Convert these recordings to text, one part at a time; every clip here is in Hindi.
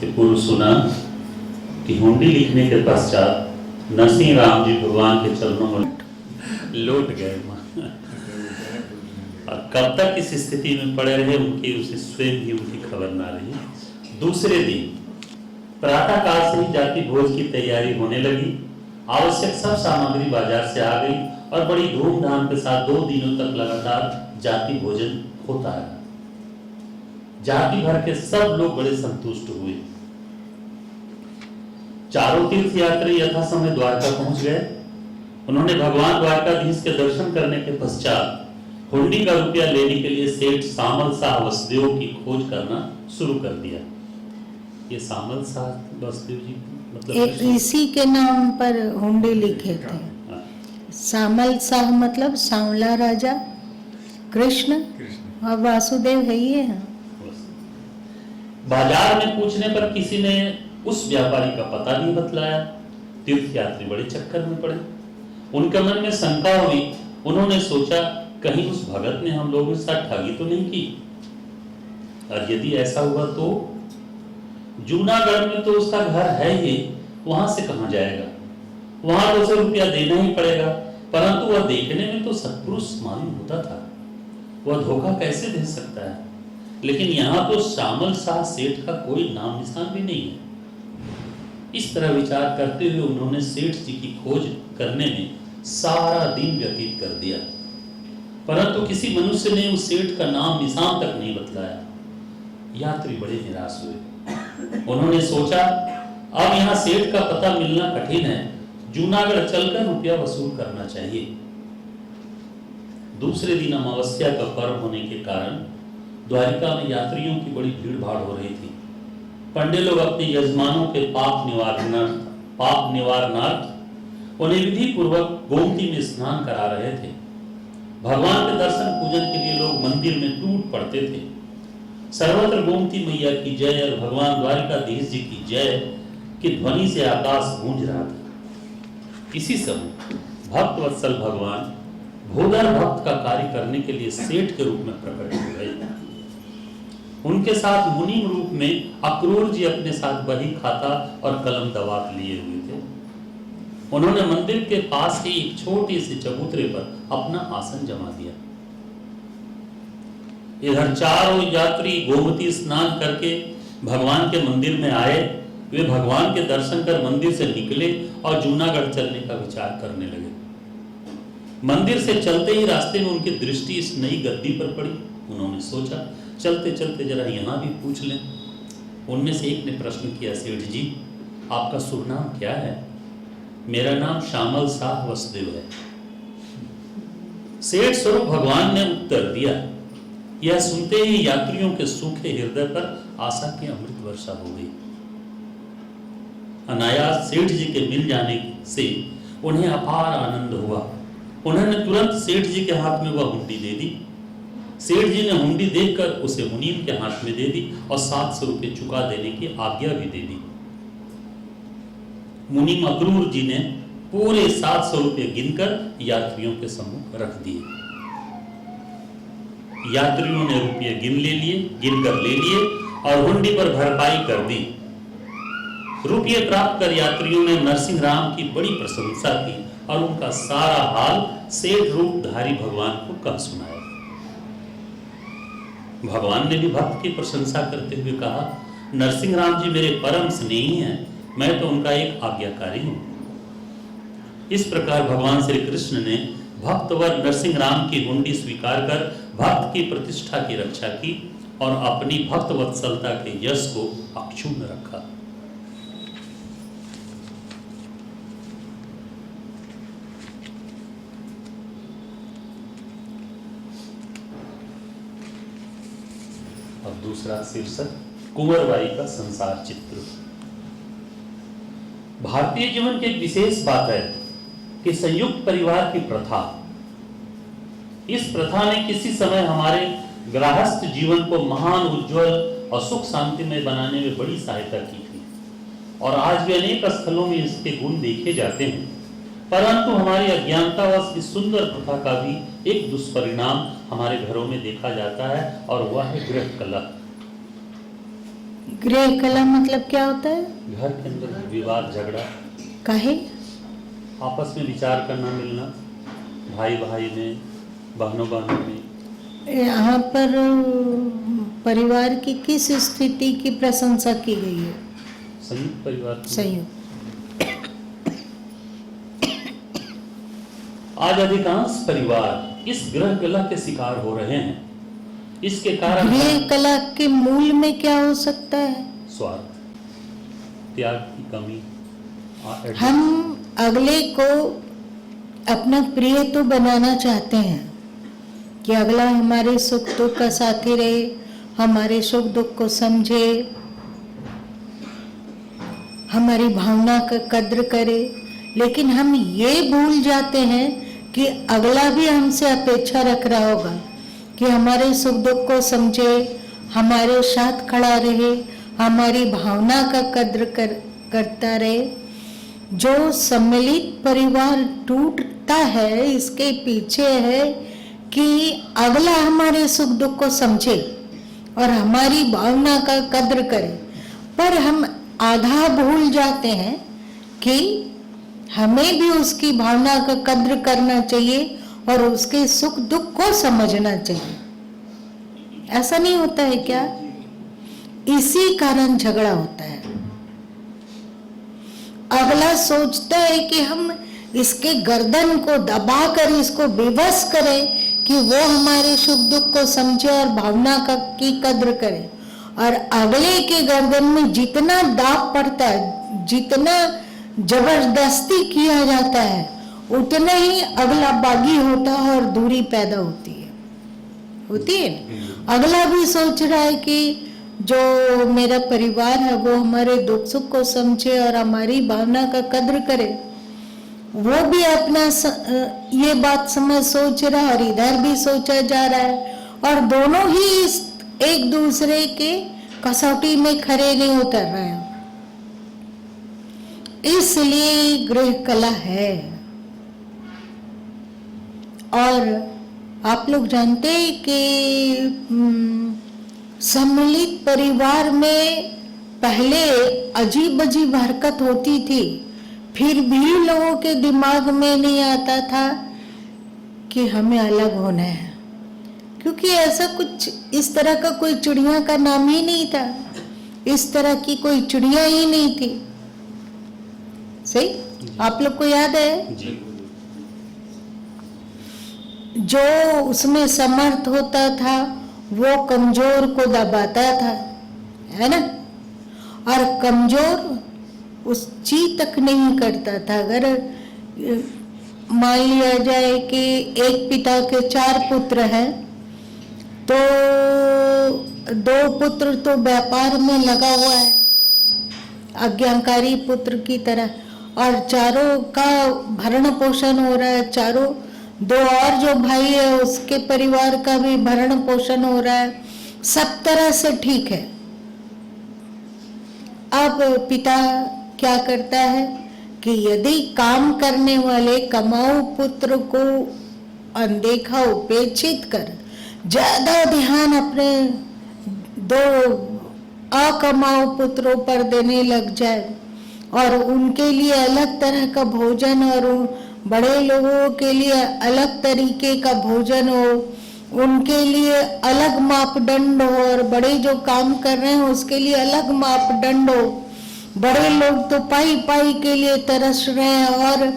इसके पूर्व सुना कि हुंडी लिखने के पश्चात नरसिंह राम जी भगवान के चरणों में लौट गए और कब तक इस स्थिति में पड़े रहे उनकी उसे स्वयं ही उनकी खबर ना रही। दूसरे दिन प्रातः काल से ही जाति भोज की तैयारी होने लगी। आवश्यक सब सामग्री बाजार से आ गई और बड़ी धूमधाम के साथ 2 दिनों तक लगातार जाति भोजन होता है। जाति भर के सब लोग बड़े संतुष्ट हुए। चारों तीर्थ यात्री यथा समय द्वारका पहुंच गए। उन्होंने भगवान द्वारकाधीश के दर्शन करने के पश्चात हुंडी का रुपया लेने के लिए सेठ सामल शाह वसुदेव की खोज करना शुरू कर दिया। ये सामल शाह वसुदेव जी मतलब इसी के नाम पर हुंडी लिखे थे। सामल शाह मतलब सांवला राजा, कृष्ण और वासुदेव है ये। बाजार में पूछने पर किसी ने उस व्यापारी का पता नहीं बतलाया। तीर्थ यात्री बड़े चक्कर में पड़े। उनके मन में शंका हुई। उन्होंने सोचा कहीं उस भगत ने हम लोगों के साथ ठगी तो नहीं की, और यदि ऐसा हुआ तो जूनागढ़ में तो उसका घर है ही, वहां से कहां जाएगा, वहां तो उसे रुपया देना ही पड़ेगा। परंतु वह देखने में तो सत्पुरुष मालूम होता था, वह धोखा कैसे दे सकता है। लेकिन यहाँ तो शामल शाह सेठ का कोई नाम निशान भी नहीं है। इस तरह विचार करते हुए उन्होंने सेठ जी की खोज करने में सारा दिन व्यतीत कर दिया, परंतु किसी मनुष्य ने उस सेठ का नाम निशान तक नहीं बतलाया। यात्री बड़े निराश हुए। उन्होंने सोचा अब यहाँ सेठ का पता मिलना कठिन है, जूनागढ़ चलकर रुपया वसूल करना चाहिए। दूसरे दिन अमावस्या का पर्व होने के कारण द्वारिका में यात्रियों की बड़ी भीड़ भाड़ हो रही थी। पंडे लोग अपने यजमानों के पाप निवारणार्थ उन्हें विधि पूर्वक गोमती में स्नान करा रहे थे। भगवान के दर्शन पूजन के लिए लोग मंदिर में टूट पड़ते थे। सर्वत्र गोमती मैया की जय और भगवान द्वारिकाधीश जी की जय की ध्वनि से आकाश गूंज रहा था। इसी समय भक्त वत्सल भगवान भूधर भक्त का कार्य करने के लिए सेठ के रूप में प्रकट हो गए। उनके साथ मुनीम रूप में अक्रूर जी अपने साथ बही खाता और कलम दवात लिए हुए थे। उन्होंने मंदिर के पास ही एक छोटे से चबूतरे पर अपना आसन जमा दिया। इधर चारों यात्री गोमती स्नान करके भगवान के मंदिर में आए। वे भगवान के दर्शन कर मंदिर से निकले और जूनागढ़ चलने का विचार करने लगे। मंदिर से चलते ही रास्ते में उनकी दृष्टि इस नई गद्दी पर पड़ी। उन्होंने सोचा चलते चलते जरा यहाँ भी पूछ लें। उनमें से एक ने प्रश्न किया, सेठ जी आपका शुभ नाम क्या है? मेरा नाम शामल शाह वसुदेव है। सेठ स्वरूप भगवान ने उत्तर दिया। यह सुनते ही यात्रियों के सूखे हृदय पर आशा की अमृत वर्षा हो गई। अनायास सेठ जी के मिल जाने से उन्हें अपार आनंद हुआ। उन्होंने तुरंत सेठ जी के हाथ में वह हुंडी दे दी। सेठ जी ने हुंडी देखकर उसे मुनीम के हाथ में दे दी और 700 रुपये चुका देने की आज्ञा भी दे दी। मुनीम अक्रूर जी ने पूरे 700 रुपये गिनकर यात्रियों के सम्मुख रख दिए। यात्रियों ने रुपये गिनकर ले लिए और हुंडी पर भरपाई कर दी। रुपये प्राप्त कर यात्रियों ने नरसिंह राम की बड़ी प्रशंसा की और उनका सारा हाल सेठ रूपधारी भगवान को कह सुनाया। भगवान ने भी भक्त की प्रशंसा करते हुए कहा, नरसिंह राम जी मेरे परम स्नेही हैं, मैं तो उनका एक आज्ञाकारी हूं। इस प्रकार भगवान श्री कृष्ण ने भक्तवर नरसिंह राम की हुंडी स्वीकार कर भक्त की प्रतिष्ठा की रक्षा की और अपनी भक्त वत्सलता के यश को अक्षुण्ण रखा। अब दूसरा शीर्षक कुंवरबाई का संसार चित्र। भारतीय जीवन की एक विशेष बात है कि संयुक्त परिवार की प्रथा, इस प्रथा ने किसी समय हमारे गृहस्थ जीवन को महान, उज्जवल और सुख शांति में बनाने में बड़ी सहायता की थी और आज भी अनेक स्थलों में इसके गुण देखे जाते हैं। परंतु हमारी अज्ञानतावश इस सुंदर प्रथा का भी एक दुष्परिणाम हमारे घरों में देखा जाता है और वह है गृह कलह। गृह कला मतलब क्या होता है? घर के अंदर विवाद झगड़ा, काहे? आपस में विचार करना मिलना, भाई भाई में, बहनों बहनों में। यहाँ पर परिवार की किस स्थिति की प्रशंसा की गई है? संयुक्त परिवार। संयुक्त। आज अधिकांश परिवार इस गृह कला के शिकार हो रहे हैं। इसके कारण गृह कला के मूल में क्या हो सकता है? स्वार्थ, त्याग की कमी। हम अगले को अपना प्रिय तो बनाना चाहते हैं कि अगला हमारे सुख दुख का साथी रहे, हमारे सुख दुख को समझे, हमारी भावना का कद्र करे, लेकिन हम ये भूल जाते हैं कि अगला भी हमसे अपेक्षा रख रहा होगा कि हमारे सुख दुख को समझे, हमारे साथ खड़ा रहे, हमारी भावना का कद्र करता रहे। जो सम्मिलित परिवार टूटता है, इसके पीछे है कि अगला हमारे सुख दुख को समझे और हमारी भावना का कद्र करे, पर हम आधा भूल जाते हैं कि हमें भी उसकी भावना का कद्र करना चाहिए और उसके सुख दुख को समझना चाहिए। ऐसा नहीं होता है क्या? इसी कारण झगड़ा होता है। अगला सोचता है कि हम इसके गर्दन को दबाकर इसको विवश करें कि वो हमारे सुख दुख को समझे और भावना की कद्र करे, और अगले के गर्दन में जितना दाब पड़ता है, जितना जबरदस्ती किया जाता है, उतना ही अगला बागी होता है और दूरी पैदा होती है। अगला भी सोच रहा है कि जो मेरा परिवार है वो हमारे दुख सुख को समझे और हमारी भावना का कद्र करे। वो भी अपना ये बात सोच रहा है और इधर भी सोचा जा रहा है, और दोनों ही एक दूसरे के कसौटी में खरे नहीं उतर रहे हैं। इसलिए गृह कला है। और आप लोग जानते हैं कि सम्मिलित परिवार में पहले अजीब अजीब हरकत होती थी, फिर भी लोगों के दिमाग में नहीं आता था कि हमें अलग होना है, क्योंकि ऐसा कुछ इस तरह का कोई चिड़िया का नाम ही नहीं था, इस तरह की कोई चिड़िया ही नहीं थी। सही? आप लोग को याद है? जी। जो उसमें समर्थ होता था वो कमजोर को दबाता था, है ना? और कमजोर उस चीज तक नहीं करता था। अगर मान लिया जाए कि एक पिता के 4 पुत्र हैं, तो 2 पुत्र तो व्यापार में लगा हुआ है, आज्ञाकारी पुत्र की तरह, और चारों का भरण पोषण हो रहा है, चारों 2 और जो भाई है उसके परिवार का भी भरण पोषण हो रहा है, सब तरह से ठीक है। अब पिता क्या करता है कि यदि काम करने वाले कमाऊ पुत्र को अनदेखा उपेक्षित कर ज्यादा ध्यान अपने 2 अकमाऊ पुत्रों पर देने लग जाए और उनके लिए अलग तरह का भोजन और बड़े लोगों के लिए अलग तरीके का भोजन हो, उनके लिए अलग मापदंड हो, और बड़े जो काम कर रहे हैं उसके लिए अलग मापदंड हो। बड़े लोग तो पाई पाई के लिए तरस रहे हैं और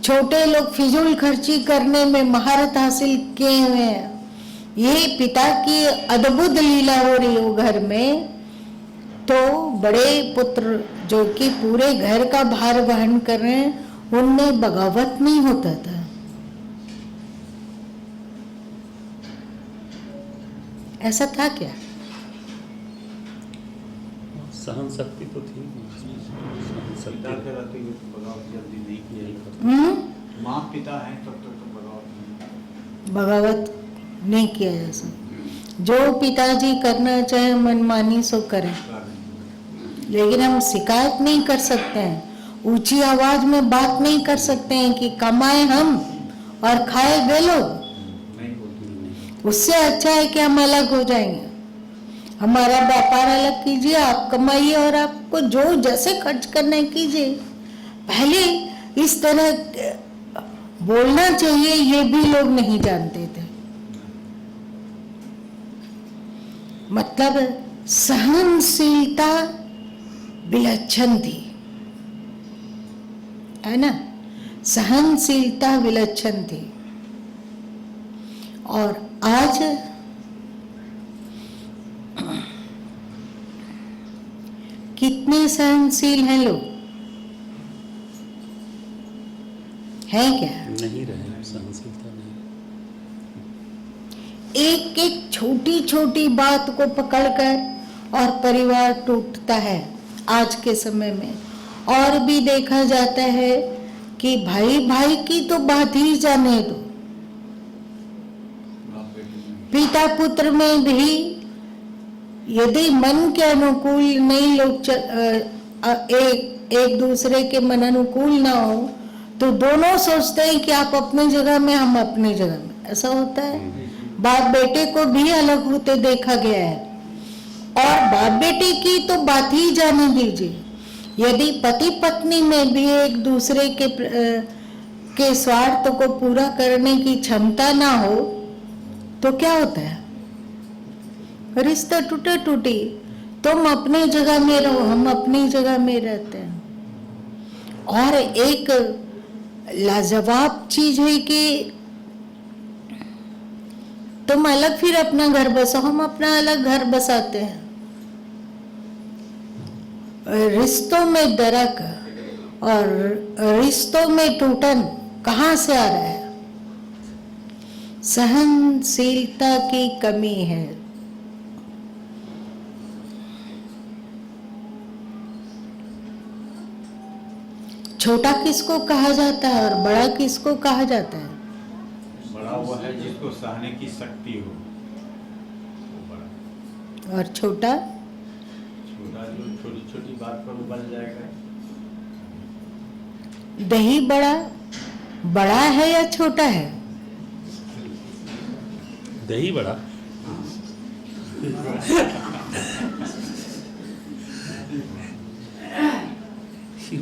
छोटे लोग फिजूल खर्ची करने में महारत हासिल किए हुए हैं। ये पिता की अद्भुत लीला हो रही हो घर में। तो बड़े पुत्र जो कि पूरे घर का भार वहन कर रहे हैं, उनमें बगावत नहीं होता था। ऐसा था क्या? सहन शक्ति तो थी। पिता के रहते हुए तो बगावत जल्दी नहीं किया। माँ पिता है तब तक तो बगावत नहीं किया जा सकता। जो पिताजी करना चाहे मनमानी सो करें, लेकिन हम शिकायत नहीं कर सकते हैं, ऊंची आवाज में बात नहीं कर सकते हैं कि कमाए हम और खाए वे लोग। उससे अच्छा है कि हम अलग हो जाएंगे। हमारा व्यापार अलग कीजिए, आप कमाइए और आपको जो जैसे खर्च करना है कीजिए। पहले इस तरह बोलना चाहिए ये भी लोग नहीं जानते थे। मतलब सहनशीलता विलक्षण थी, है ना, सहनशीलता विलक्षण थी। और आज कितने सहनशील हैं लोग, है क्या? नहीं रहे, सहनशीलता नहीं। एक एक छोटी छोटी बात को पकड़कर और परिवार टूटता है आज के समय में। और भी देखा जाता है कि भाई भाई की तो बात ही जाने दो, पिता पुत्र में भी यदि मन के अनुकूल नहीं लोग एक दूसरे के मन अनुकूल ना हो तो दोनों सोचते हैं कि आप अपनी जगह में, हम अपनी जगह में। ऐसा होता है। बाप बेटे को भी अलग होते देखा गया है। और बाप बेटे की तो बात ही जाने दीजिए। यदि पति पत्नी में भी एक दूसरे के स्वार्थ को पूरा करने की क्षमता ना हो तो क्या होता है? रिश्ता टूटा टूटी। तुम अपनी जगह में रहो, हम अपनी जगह में रहते हैं। और एक लाजवाब चीज है कि तुम अलग फिर अपना घर बसाओ, हम अपना अलग घर बसाते हैं। रिश्तों में दरक और रिश्तों में टूटन कहाँ से आ रहा है? सहनशीलता की कमी है। छोटा किसको कहा जाता है और बड़ा किसको कहा जाता है? बड़ा वो है जिसको सहने की शक्ति हो, वो बड़ा। और छोटा? छोटा जो छोटी छोटी बात पर उबल जाएगा। दही बड़ा बड़ा है या छोटा है? दही बड़ा।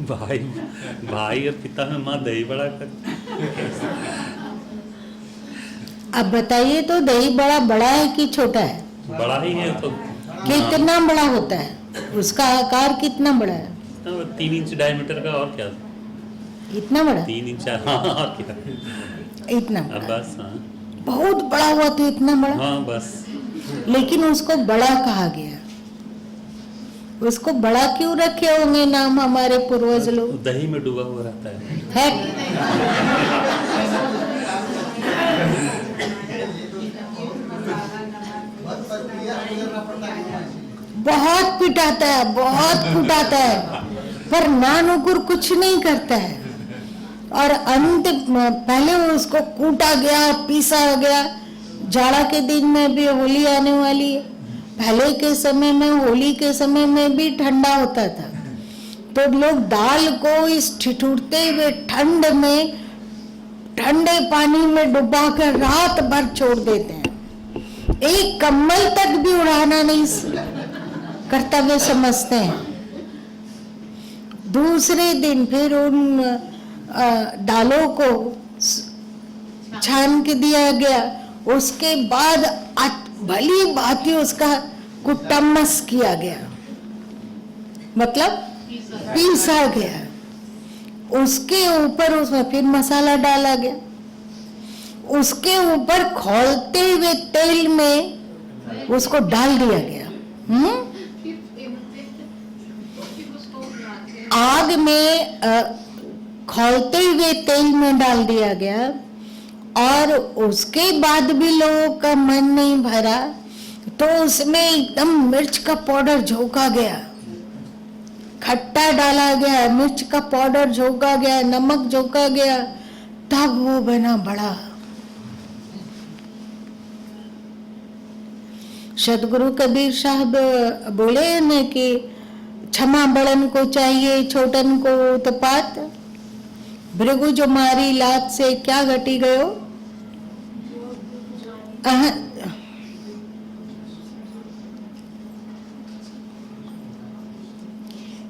भाई भाई और पिता में माँ दही बड़ा कर। अब बताइए तो दही बड़ा बड़ा है कि छोटा है? बड़ा ही है तो। कितना बड़ा होता है? उसका आकार कितना बड़ा है? 3 इंच डायमीटर का, और क्या? इतना बड़ा? 3 इंच, हाँ और क्या? इतना अब बड़ा। बस, हाँ बहुत बड़ा हुआ तो इतना बड़ा। हाँ बस। लेकिन उसको बड़ा कहा गया। उसको बड़ा क्यों रखे होंगे नाम हमारे पूर्वज लोग? दही में डूबा हुआ रहता है। बहुत पिटाता है, बहुत कुटाता है, पर नानुकुर कुछ नहीं करता है। और अंत पहले उसको कूटा गया, पीसा गया। जाड़ा के दिन में भी होली आने वाली है। पहले के समय में, होली के समय में भी ठंडा होता था, तो लोग दाल को इस ठिठुरते हुए ठंड में ठंडे पानी में डुबा कर रात भर छोड़ देते हैं। एक कम्बल तक भी उड़ाना नहीं कर्तव्य समझते हैं। दूसरे दिन फिर उन दालों को छान के दिया गया। उसके बाद भली भांति उसका कुटम्मस किया गया, मतलब पीसा गया। उसके ऊपर उसमें फिर मसाला डाला गया। उसके ऊपर खौलते हुए तेल में उसको डाल दिया गया। आग में खौलते हुए तेल में डाल दिया गया। और उसके बाद भी लोगों का मन नहीं भरा तो उसमें एकदम मिर्च का पाउडर झोंका गया, खट्टा डाला गया, मिर्च का पाउडर झोंका गया, नमक झोंका गया, तब वो बना बड़ा। सदगुरु कबीर साहब बोले न कि क्षमा बड़न को चाहिए, छोटन को उत्पात। भृगु जो मारी लात से क्या घटी गयो?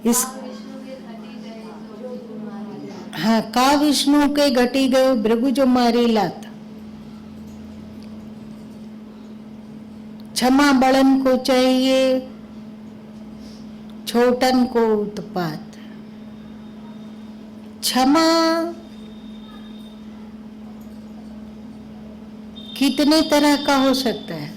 इस हाँ, का विष्णु के घटी गयो भृगु जो मारी लात। क्षमा बड़न को चाहिए, छोटन को उत्पात। क्षमा कितने तरह का हो सकता है?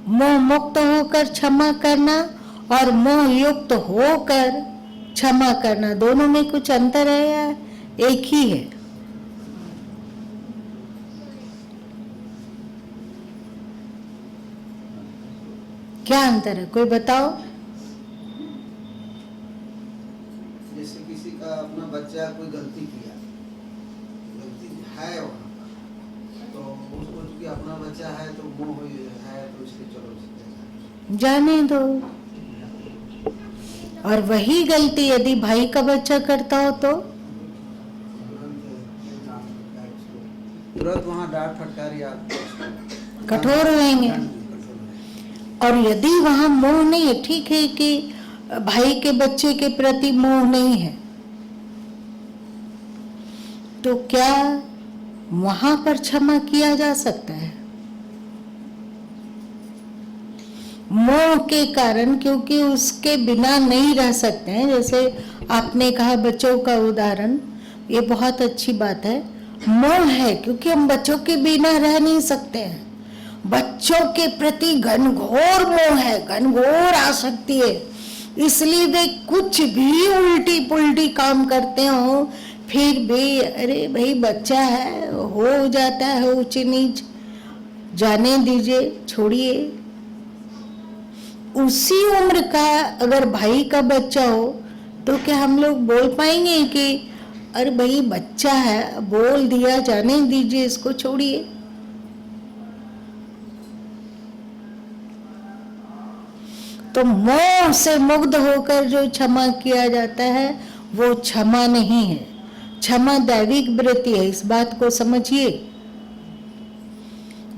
मोह मुक्त होकर क्षमा करना और मोह युक्त होकर क्षमा करना, दोनों में कुछ अंतर है या एक ही है? क्या अंतर है, कोई बताओ? जैसे किसी का अपना बच्चा कोई गलती किया, गलती है वहाँ तो उसको चूंकि अपना बच्चा है तो मोह है तो इसलिए चलो जाने दो। और वही गलती यदि भाई का बच्चा करता हो तो तुरंत वहाँ डांट फटकार या कठोर होंगे। और यदि वहां मोह नहीं है, ठीक है कि भाई के बच्चे के प्रति मोह नहीं है, तो क्या वहां पर क्षमा किया जा सकता है? मोह के कारण, क्योंकि उसके बिना नहीं रह सकते हैं। जैसे आपने कहा बच्चों का उदाहरण, ये बहुत अच्छी बात है। मोह है क्योंकि हम बच्चों के बिना रह नहीं सकते हैं। बच्चों के प्रति घनघोर मोह है, घनघोर आसक्ति है, इसलिए वे कुछ भी उल्टी पुल्टी काम करते हो फिर भी अरे भाई बच्चा है, हो जाता है ऊंच नीच, जाने दीजिए, छोड़िए। उसी उम्र का अगर भाई का बच्चा हो तो क्या हम लोग बोल पाएंगे कि अरे भाई बच्चा है, बोल दिया, जाने दीजिए, इसको छोड़िए? तो मोह से मुक्त होकर जो क्षमा किया जाता है वो क्षमा नहीं है, क्षमा दैविक वृत्ति है, इस बात को समझिए।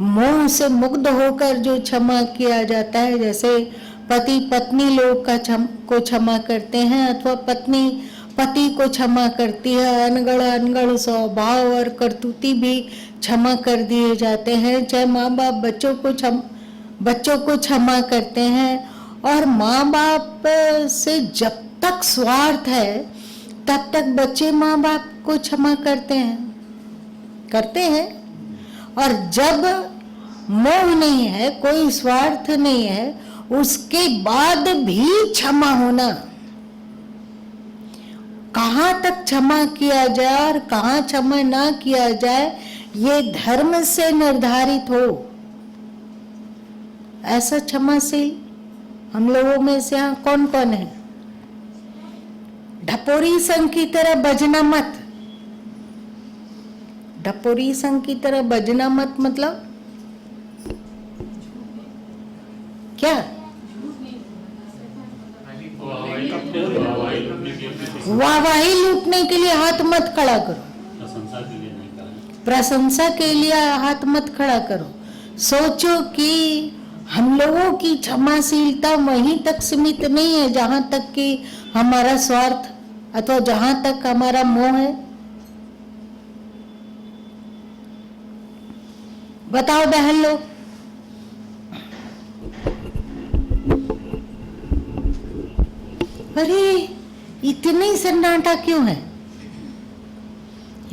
मोह से मुक्त होकर जो क्षमा किया जाता है, जैसे पति पत्नी लोग को क्षमा करते हैं अथवा पत्नी पति को क्षमा करती है, अनगढ़ स्वभाव और करतूती भी क्षमा कर दिए जाते हैं। चाहे माँ बाप बच्चों को क्षमा करते हैं, और माँ बाप से जब तक स्वार्थ है तब तक बच्चे माँ बाप को क्षमा करते हैं। और जब मोह नहीं है, कोई स्वार्थ नहीं है, उसके बाद भी क्षमा होना, कहाँ तक क्षमा किया जाए और कहाँ क्षमा ना किया जाए, ये धर्म से निर्धारित हो। ऐसा क्षमाशील हम लोगों में से यहाँ कौन कौन है? ढपोरी संघ की तरह बजना मत। ढपोरी संघ की तरह बजना मत मतलब क्या? वाहवाही लूटने के लिए हाथ मत खड़ा करो, प्रशंसा के लिए हाथ मत खड़ा करो। सोचो कि हम लोगों की क्षमाशीलता वहीं तक सीमित नहीं है जहां तक कि हमारा स्वार्थ अथवा जहां तक हमारा मोह है। बताओ बहन लोग, अरे इतने सन्नाटा क्यों है?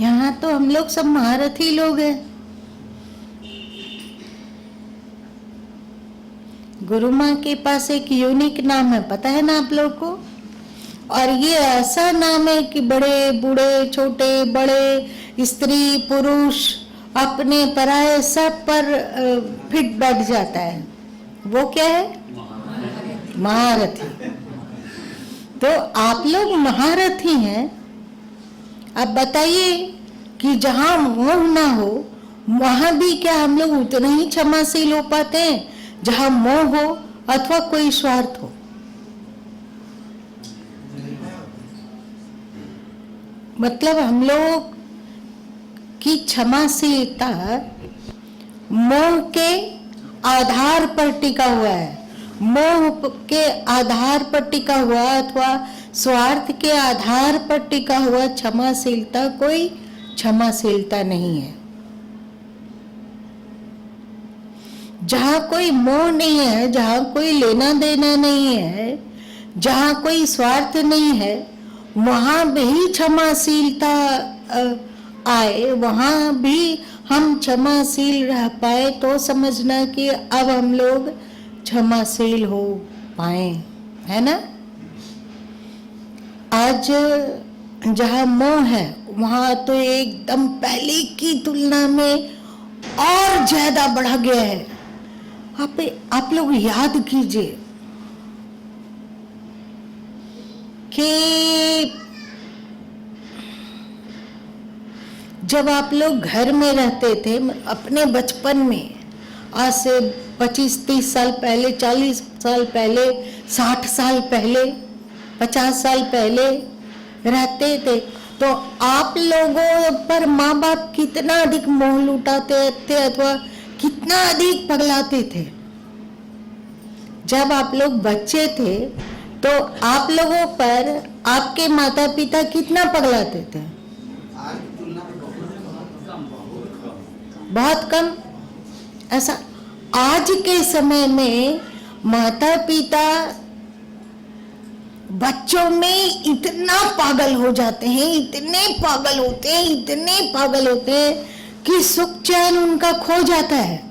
यहाँ तो हम लोग सब महारथी लोग हैं। गुरु माँ के पास एक यूनिक नाम है, पता है ना आप लोग को? और ये ऐसा नाम है कि बड़े बूढ़े छोटे बड़े स्त्री पुरुष अपने पराये सब पर फिट बैठ जाता है। वो क्या है? महारथी। तो आप लोग महारथी हैं। अब बताइए कि जहां मोह ना हो वहां भी क्या हम लोग उतना ही क्षमाशील हो पाते हैं जहां मोह हो अथवा कोई स्वार्थ हो? मतलब हम लोग की क्षमाशीलता मोह के आधार पर टिका हुआ है। मोह के आधार पर टिका हुआ अथवा स्वार्थ के आधार पर टिका हुआ क्षमाशीलता कोई क्षमाशीलता नहीं है। जहां कोई मोह नहीं है, जहां कोई लेना देना नहीं है, जहां कोई स्वार्थ नहीं है, वहां भी क्षमाशीलता आए, वहां भी हम क्षमाशील रह पाए तो समझना कि अब हम लोग क्षमाशील हो पाए, है ना। आज जहां मोह है वहां तो एकदम पहले की तुलना में और ज्यादा बढ़ गया है। आप लोग याद कीजिए कि जब आप लोग घर में रहते थे अपने बचपन में, आज से 25-30 साल पहले, 40 साल पहले, 60 साल पहले, 50 साल पहले रहते थे, तो आप लोगों पर माँ बाप कितना अधिक मोह लुटाते थे अथवा कितना अधिक पगलाते थे। जब आप लोग बच्चे थे तो आप लोगों पर आपके माता पिता कितना पगलाते थे? आज की तुलना में बहुत कम। ऐसा आज के समय में माता पिता बच्चों में इतना पागल हो जाते हैं, इतने पागल होते हैं, इतने पागल होते हैं कि सुख चैन उनका खो जाता है।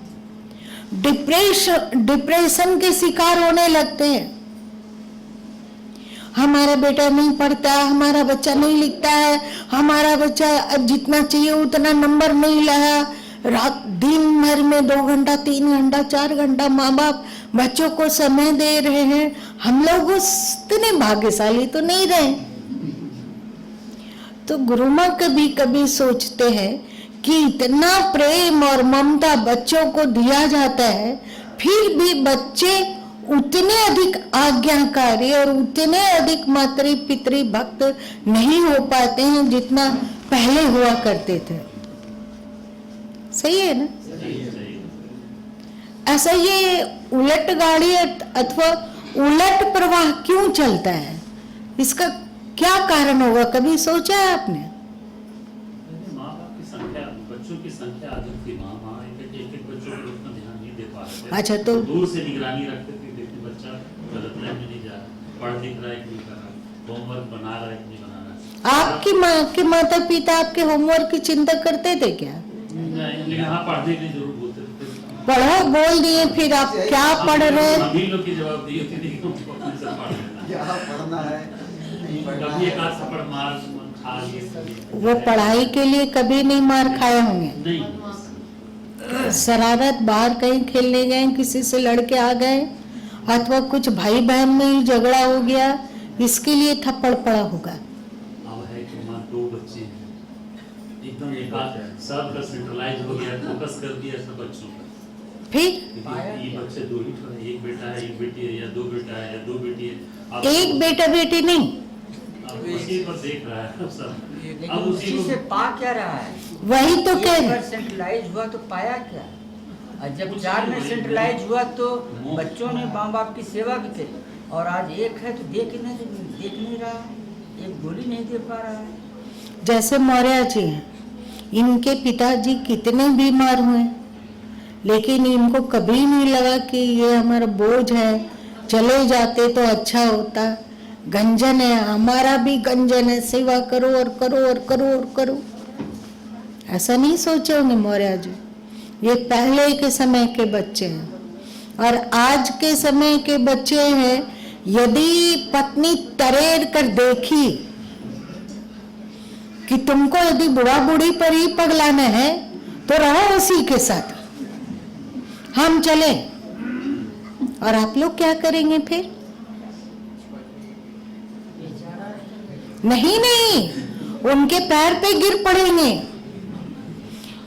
डिप्रेशन के शिकार होने लगते हैं। हमारा बेटा नहीं पढ़ता, हमारा बच्चा नहीं लिखता है, हमारा बच्चा अब जितना चाहिए उतना नंबर नहीं लाया। रात दिन भर में 2 घंटा 3 घंटा 4 घंटा माँ बाप बच्चों को समय दे रहे हैं। हम लोग उतने भाग्यशाली तो नहीं रहे। तो गुरु माँ कभी कभी सोचते हैं कि इतना प्रेम और ममता बच्चों को दिया जाता है, फिर भी बच्चे उतने अधिक आज्ञाकारी और उतने अधिक मातृ पितृ भक्त नहीं हो पाते हैं जितना पहले हुआ करते थे। सही है ना? ऐसा ये उलट गाड़ी अथवा उलट प्रवाह क्यों चलता है? इसका क्या कारण होगा? कभी सोचा है आपने? माँ बाप की संख्या, बच्चों की संख्या अधिक थी। माँ एक बच्चों पर उतना ध्यान नहीं दे पा रहे थे। अच्छा, तो दूर से निगरानी रखते थे, देखते बच्चा गलत लाइन में नहीं जा रहा, पढ़ लिख रहा है कि नहीं कर रहा, होमवर्क बना रहा है कि नहीं बना रहा। आपकी माँ के माता पिता आपके होमवर्क की चिंता करते थे क्या? लेकिन हाँ, पढ़ने की जरूर बोलते थे। पढ़ो बोल दिए, फिर आप क्या पढ़ रहे? अभी लोग की जवाब दी होती थी कि अपने से पढ़ लेना। क्या पढ़ना है, नहीं पढ़ना कभी है। एक आध थप्पड़ मार खा लिए। वो पढ़ाई के लिए कभी नहीं मार खाए होंगे। नहीं, शरारत, बाहर कहीं खेलने गए, किसी से लड़के आ गए अथवा कुछ भाई बहन में ही झगड़ा हो गया, इसके लिए थप्पड़ पड़ा होगा। अब है कि माँ 2 बच्चे हैं, एकदम एक आध सबका सेंट्रलाइज हो गया, फोकस कर दिया सब बच्चों पर। फिर ये बच्चे 2 ही तो है, एक बेटा है, एक बेटी है, या 2 बेटा है या 2 बेटी है। एक बेटा बेटी नहीं, अब उसी पर देख रहा है सब। लेकिन अब उसी उसी को से पा क्या रहा है? वही तो कह एक रहे। बार सेंट्रलाइज हुआ तो पाया क्या? और जब 4 में सेंट्रलाइज हुआ तो बच्चों ने माँ बाप की सेवा की थी, और आज एक है तो देख नहीं रहा है, एक गोली नहीं दे पा रहा है। जैसे मौर्य जी हैं, इनके पिताजी कितने बीमार हुए, लेकिन इनको कभी नहीं लगा कि ये हमारा बोझ है, चले जाते तो अच्छा होता। गंजन है, हमारा भी गंजन है, सेवा करो और करो और करो और करो। ऐसा नहीं सोचे होंगे मौर्य जी। ये पहले के समय के बच्चे हैं और आज के समय के बच्चे हैं। यदि पत्नी तरेर कर देखी कि तुमको यदि बुढ़ा बूढ़ी पर ही पगलाना है तो रहो उसी के साथ, हम चले। और आप लोग क्या करेंगे फिर? नहीं नहीं, उनके पैर पे गिर पड़ेंगे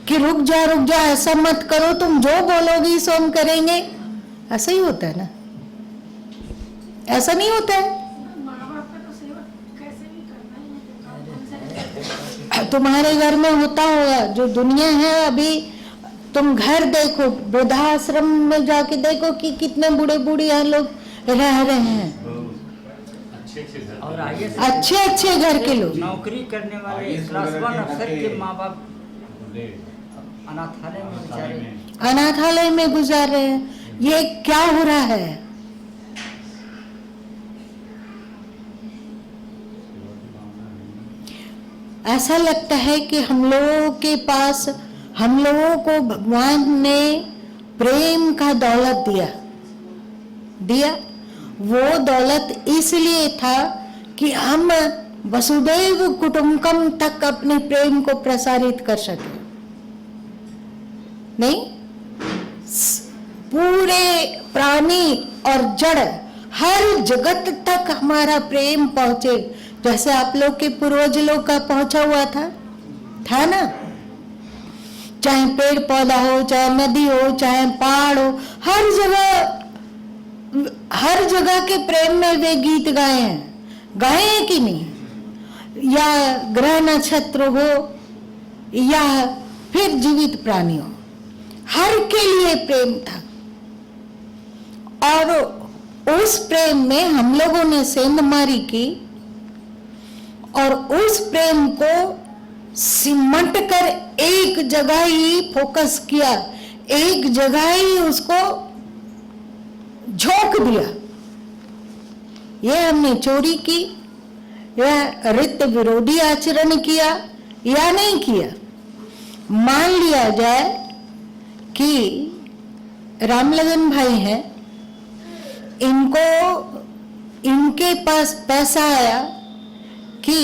कि रुक जा ऐसा मत करो, तुम जो बोलोगी सो हम करेंगे। ऐसा ही होता है ना? ऐसा नहीं होता है? माँ बाप का तो सेवा कैसे भी करना ही है, तुम्हारे घर में होता होगा, जो दुनिया है अभी तुम घर देखो, वृद्धाश्रम में जाके देखो कि कितने बूढ़े बूढ़िया लोग रह रहे हैं, और आगे से अच्छे अच्छे घर के लोग। नौकरी करने वाले क्लास 1 अफसर के माँ बाप अनाथालय में बेचारे अनाथालय में गुजार रहे हैं। ये क्या हो रहा है? ऐसा लगता है कि हम लोगों के पास, हम लोगों को भगवान ने प्रेम का दौलत दिया। वो दौलत इसलिए था कि हम वसुदैव कुटुंबकम तक अपने प्रेम को प्रसारित कर सके। नहीं, पूरे प्राणी और जड़ हर जगत तक हमारा प्रेम पहुंचे, जैसे आप लोग के पूर्वज लोग का पहुंचा हुआ था ना। चाहे पेड़ पौधा हो, चाहे नदी हो, चाहे पहाड़ हो, हर जगह के प्रेम में वे गीत गाए हैं कि नहीं? या ग्रह नक्षत्र हो या फिर जीवित प्राणी हो, हर के लिए प्रेम था। और उस प्रेम में हम लोगों ने सेंधमारी की और उस प्रेम को सिमट कर एक जगह ही फोकस किया, एक जगह ही उसको झोंक दिया। ये हमने चोरी की या रित विरोधी आचरण किया या नहीं किया। मान लिया जाए कि रामलगन भाई हैं, इनके पास पैसा आया कि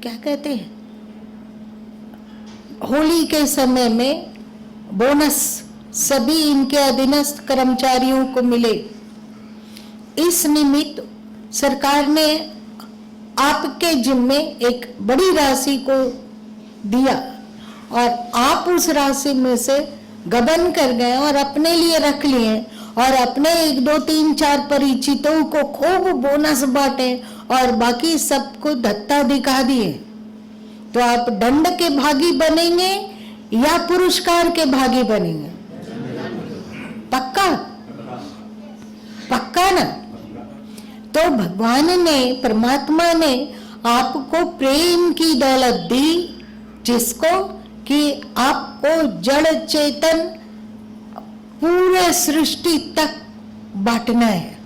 क्या कहते हैं, होली के समय में बोनस सभी इनके अधीनस्थ कर्मचारियों को मिले। इस निमित्त सरकार ने आपके जिम्मे एक बड़ी राशि को दिया और आप उस राशि में से गबन कर गए और अपने लिए रख लिए और अपने 1 2 3 4 परिचितों को खूब बोनस बांटे और बाकी सबको धत्ता दिखा दिए। तो आप दंड के भागी बनेंगे या पुरस्कार के भागी बनेंगे? पक्का ना? तो भगवान ने, परमात्मा ने आपको प्रेम की दौलत दी, जिसको कि आपको जड़ चेतन पूरे सृष्टि तक बांटना है।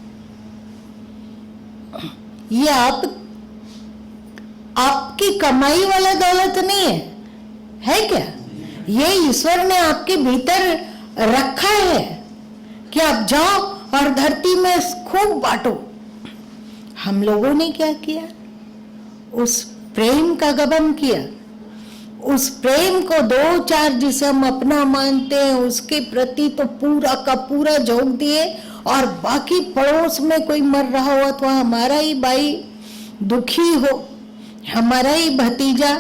ये आपकी कमाई वाला दौलत नहीं है क्या? ये ईश्वर ने आपके भीतर रखा है कि आप जाओ और धरती में खूब बांटो। हम लोगों ने क्या किया? उस प्रेम का गबन किया। उस प्रेम को 2-4 जिसे हम अपना मानते हैं उसके प्रति तो पूरा का पूरा झोंक दिए और बाकी पड़ोस में कोई मर रहा हो तो हमारा ही भाई दुखी हो, हमारा ही भतीजा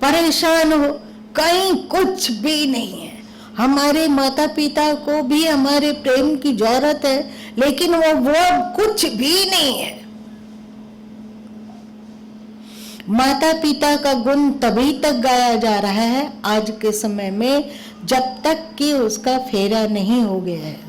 परेशान हो, कहीं कुछ भी नहीं है। हमारे माता पिता को भी हमारे प्रेम की जरूरत है, लेकिन वो कुछ भी नहीं है। माता पिता का गुण तभी तक गाया जा रहा है आज के समय में जब तक कि उसका फेरा नहीं हो गया है।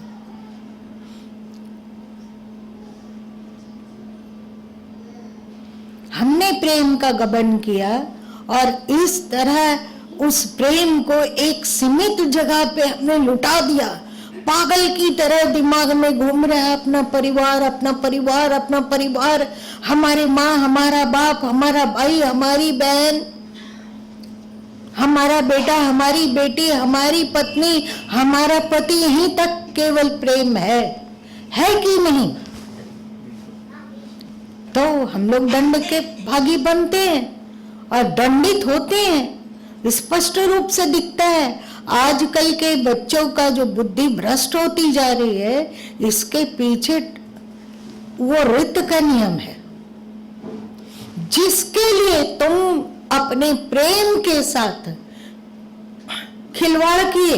हमने प्रेम का गबन किया और इस तरह उस प्रेम को एक सीमित जगह पे हमने लुटा दिया। पागल की तरह दिमाग में घूम रहा है अपना परिवार, अपना परिवार, अपना परिवार, हमारे माँ, हमारा बाप, हमारा भाई, हमारी बहन, हमारा बेटा, हमारी बेटी, हमारी पत्नी, हमारा पति, यहीं तक केवल प्रेम है कि नहीं? तो हम लोग दंड के भागी बनते हैं और दंडित होते हैं। स्पष्ट रूप से दिखता है। आजकल के बच्चों का जो बुद्धि भ्रष्ट होती जा रही है, इसके पीछे वो ऋत का नियम है, जिसके लिए तुम अपने प्रेम के साथ खिलवाड़ किए,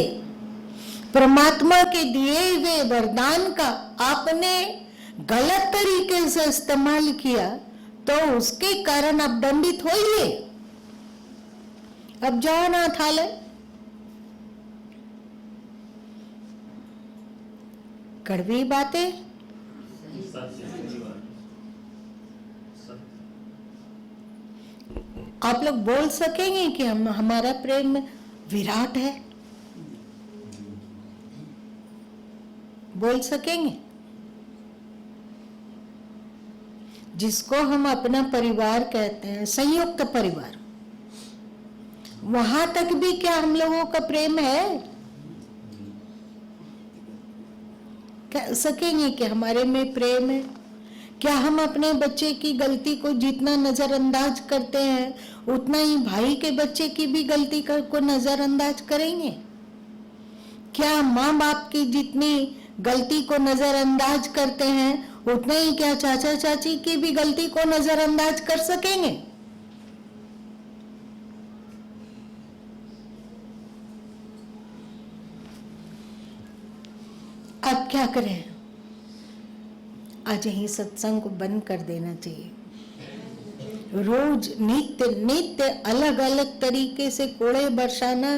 परमात्मा के दिए हुए वरदान का आपने गलत तरीके से इस्तेमाल किया, तो उसके कारण आप दंडित होइए। अब जाओ अनाथालय, कड़वी बातें। आप लोग बोल सकेंगे कि हमारा प्रेम विराट है? बोल सकेंगे? जिसको हम अपना परिवार कहते हैं, संयुक्त परिवार, वहां तक भी क्या हम लोगों का प्रेम है? कह सकेंगे कि हमारे में प्रेम है? क्या हम अपने बच्चे की गलती को जितना नजरअंदाज करते हैं उतना ही भाई के बच्चे की भी गलती को नजरअंदाज करेंगे? क्या माँ बाप की जितनी गलती को नजरअंदाज करते हैं उतना ही क्या चाचा चाची की भी गलती को नजरअंदाज कर सकेंगे? अब क्या करें? आज यही सत्संग को बंद कर देना चाहिए। रोज नित्य नित्य अलग अलग तरीके से कोड़े बरसाना,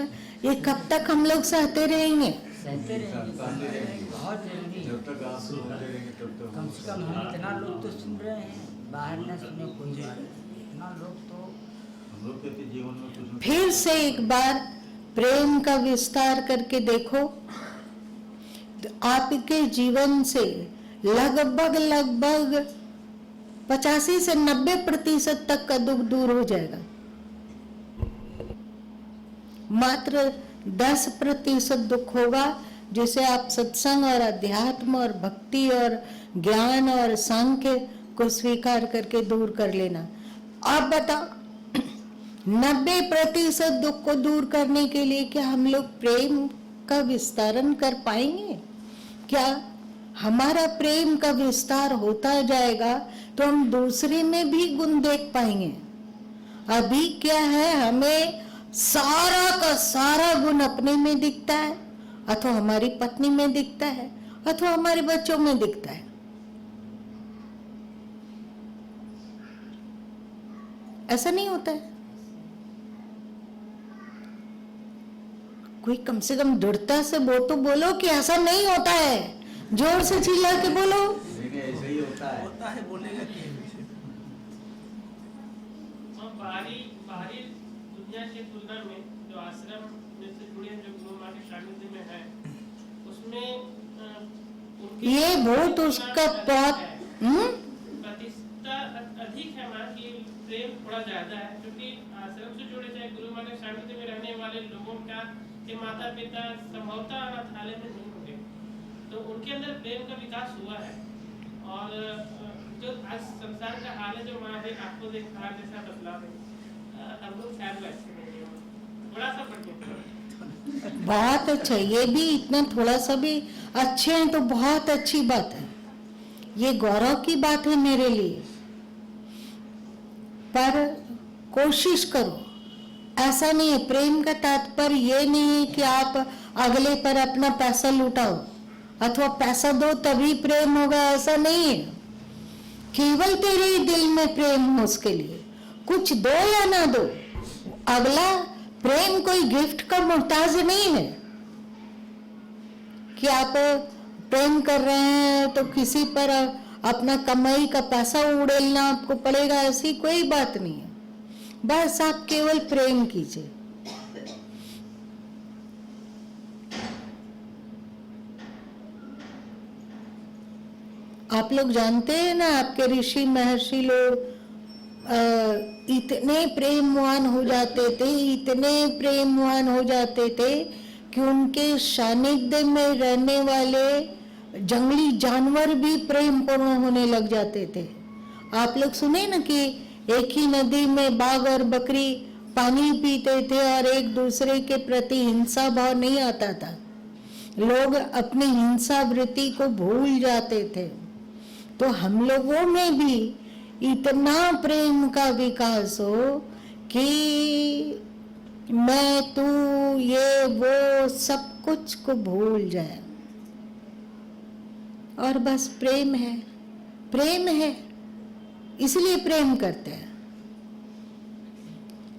ये कब तक हम लोग सहते रहेंगे? सहते रहेंगे, बहुत जरूरी है। जब तक आप सुनते रहेंगे तब तक कम से कम हम इतना लोग तो सुन रहे हैं, बाहर न सुने कोई बात नहीं। इतना लोग तो हम लोग के जीवन में कुछ फिर से एक बार प्रेम का विस्तार करके देखो, तो आपके जीवन से लगभग 85 से 90% तक का दुख दूर हो जाएगा। मात्र 10% दुख होगा, जिसे आप सत्संग और अध्यात्म और भक्ति और ज्ञान और सांख्य को स्वीकार करके दूर कर लेना। आप बताओ, 90% दुख को दूर करने के लिए क्या हम लोग प्रेम का विस्तारण कर पाएंगे? क्या हमारा प्रेम का विस्तार होता जाएगा तो हम दूसरे में भी गुण देख पाएंगे? अभी क्या है, हमें सारा का सारा गुण अपने में दिखता है, अथवा हमारी पत्नी में दिखता है, अथवा हमारे बच्चों में दिखता है। ऐसा नहीं होता है? कोई कम से कम दृढ़ता से तो बोलो कि ऐसा नहीं होता है। जोर से चिल्ला के बोलो। ऐसा ही होता है बोलेगा कि बाहरी दुनिया की तुलना में जो आश्रम में से जुड़े जो गुरु माँ के सानिध्य में है, उसमें ये बहुत उसका बहुत प्रतिष्ठा अधिक है माँ की, प्रेम थोड़ा ज्यादा है, क्योंकि आश्रम से जुड़े चाहे गुरु माँ के सानिध्य में रहने वाले लोगों का के माता पिता संभवतः अनाथालय में नहीं होंगे, तो उनके अंदर प्रेम का विकास हुआ है। और जो आज संसार का हाल है, जो वहाँ आपको देखा जैसा बदलाव है, हम लोग शायद वैसे नहीं है, थोड़ा सा बढ़ बहुत अच्छा। ये भी इतना थोड़ा सा भी अच्छे हैं तो बहुत अच्छी बात है, ये गौरव की बात है मेरे लिए। पर कोशिश करो, ऐसा नहीं है, प्रेम का तात्पर्य ये नहीं है कि आप अगले पर अपना पैसा लुटाओ अथवा पैसा दो तभी प्रेम होगा, ऐसा नहीं है। केवल तेरे दिल में प्रेम हो, उसके लिए कुछ दो या ना दो, अगला प्रेम कोई गिफ्ट का मोहताज नहीं है कि आप प्रेम कर रहे हैं तो किसी पर अपना कमाई का पैसा उड़ेलना आपको पड़ेगा, ऐसी कोई बात नहीं है। बस आप केवल प्रेम कीजिए। आप लोग जानते हैं ना, आपके ऋषि महर्षि लोग इतने प्रेमवान हो जाते थे, इतने प्रेमवान हो जाते थे कि उनके सानिध्य में रहने वाले जंगली जानवर भी प्रेम पूर्ण होने लग जाते थे। आप लोग सुने ना कि एक ही नदी में बाघ और बकरी पानी पीते थे और एक दूसरे के प्रति हिंसा भाव नहीं आता था, लोग अपनी हिंसा वृत्ति को भूल जाते थे। तो हम लोगों में भी इतना प्रेम का विकास हो कि मैं तू ये वो सब कुछ को भूल जाए और बस प्रेम है, प्रेम है। इसलिए प्रेम करते हैं।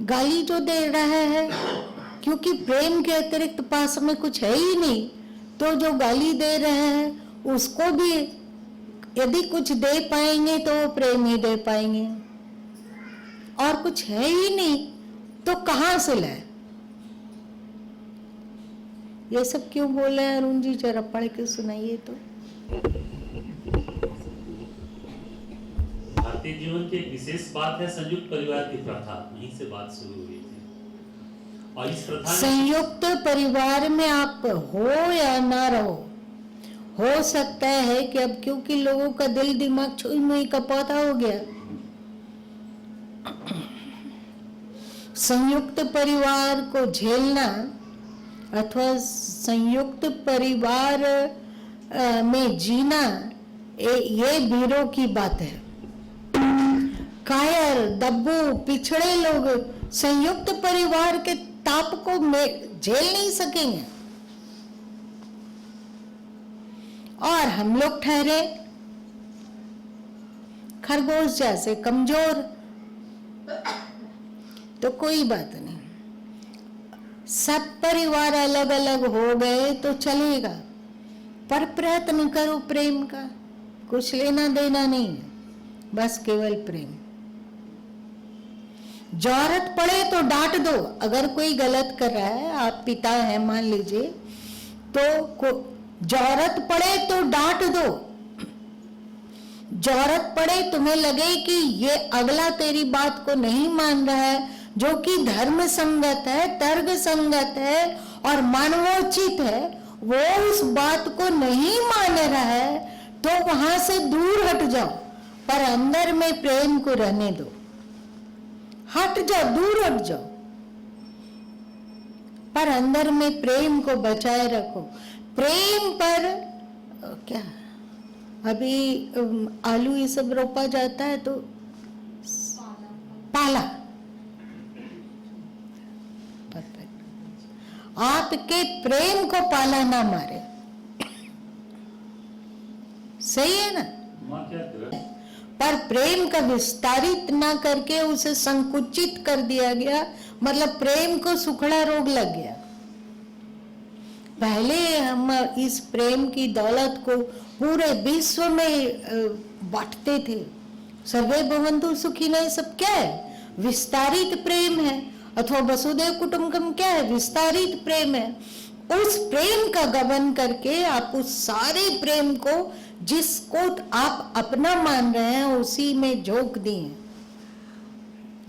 गाली जो दे रहा है क्योंकि प्रेम के अतिरिक्त पास में कुछ है ही नहीं, तो जो गाली दे रहे हैं उसको भी यदि कुछ दे पाएंगे तो वो प्रेम ही दे पाएंगे, और कुछ है ही नहीं तो कहां से लाए। ये सब क्यों बोल रहे हैं अरुण जी, जरा पढ़ के सुनाइए तो। भारतीय जीवन की एक विशेष बात है संयुक्त परिवार की प्रथा, वहीं से बात शुरू हुई थी। और इस प्रथा में संयुक्त परिवार में आप हो या ना रहो, हो सकता है कि अब क्योंकि लोगों का दिल दिमाग छुई मुई का पौधा हो गया, संयुक्त परिवार को झेलना अथवा संयुक्त परिवार में जीना ये वीरों की बात है। कायर दब्बू पिछड़े लोग संयुक्त परिवार के ताप को झेल नहीं सकेंगे, और हम लोग ठहरे खरगोश जैसे कमजोर, तो कोई बात नहीं। सब परिवार अलग अलग हो गए तो चलेगा, पर प्रयत्न करो प्रेम का, कुछ लेना देना नहीं, बस केवल प्रेम। जरूरत पड़े तो डांट दो, अगर कोई गलत कर रहा है, आप पिता हैं मान लीजिए, तो जरूरत पड़े तो डांट दो। जरूरत पड़े तुम्हें लगे कि ये अगला तेरी बात को नहीं मान रहा है, जो कि धर्म संगत है, तर्क संगत है और मानवोचित है, वो उस बात को नहीं मान रहा है, तो वहां से दूर हट जाओ, पर अंदर में प्रेम को रहने दो। हट जाओ, दूर हट जाओ, पर अंदर में प्रेम को बचाए रखो। प्रेम पर क्या अभी आलू ये सब रोपा जाता है तो पाला, परफेक्ट। आपके प्रेम को पाला ना मारे, सही है ना? मां क्या कर पर प्रेम का विस्तारित ना करके उसे संकुचित कर दिया गया, मतलब प्रेम को सुखड़ा रोग लग गया। पहले हम इस प्रेम की दौलत को पूरे विश्व में बांटते थे, सर्वे भवन्तु सुखिनः, सब क्या है? विस्तारित प्रेम है, अथवा वसुदेव कुटुंबकम क्या है? विस्तारित प्रेम है। उस प्रेम का गबन करके आप उस सारे प्रेम को जिसको आप अपना मान रहे हैं उसी में झोंक दिए।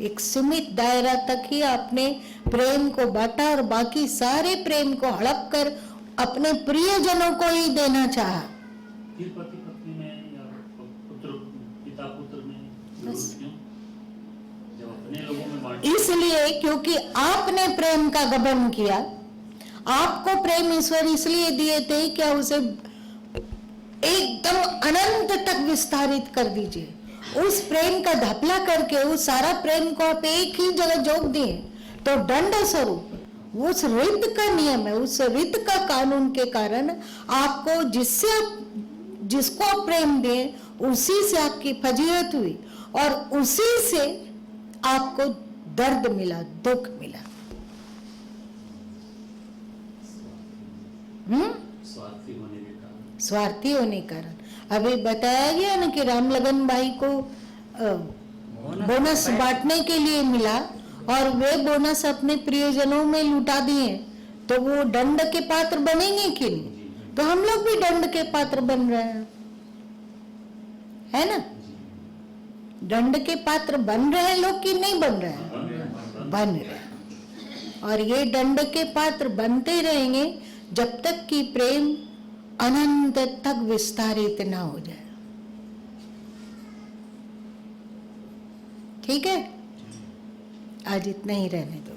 एक सीमित दायरा तक ही आपने प्रेम को बांटा और बाकी सारे प्रेम को हड़प कर अपने प्रियजनों को ही देना चाहा। फिर पति पत्नी में या पुत्र पिता पुत्र में बस। क्यों? जब अपने लोगों में बांट, इसलिए क्योंकि आपने प्रेम का गबन किया। आपको प्रेम ईश्वर इसलिए दिए थे क्या उसे एकदम अनंत तक विस्तारित कर दीजिए। उस प्रेम का धपला करके उस सारा प्रेम को आप एक ही जगह जोक दिए, तो दंड स्वरूप उस रीत का नियम है, उस रीत का कानून के कारण आपको जिसको आप प्रेम दिए उसी से आपकी फजीहत हुई और उसी से आपको दर्द मिला, दुख मिला। स्वार्थी होने के कारण, स्वार्थी होने के कारण। अभी बताया गया ना कि राम लगन भाई को बोनस बांटने के लिए मिला और वे बोनस अपने प्रियजनों में लुटा दिए, तो वो दंड के पात्र बनेंगे कि नहीं? तो हम लोग भी दंड के पात्र बन रहे हैं, है ना? दंड के पात्र बन रहे हैं लोग कि नहीं बन रहे हैं? बन रहे हैं। और ये दंड के पात्र बनते रहेंगे जब तक कि प्रेम अनंत तक विस्तारित ना हो जाए। ठीक है, आज इतना ही रहने दो।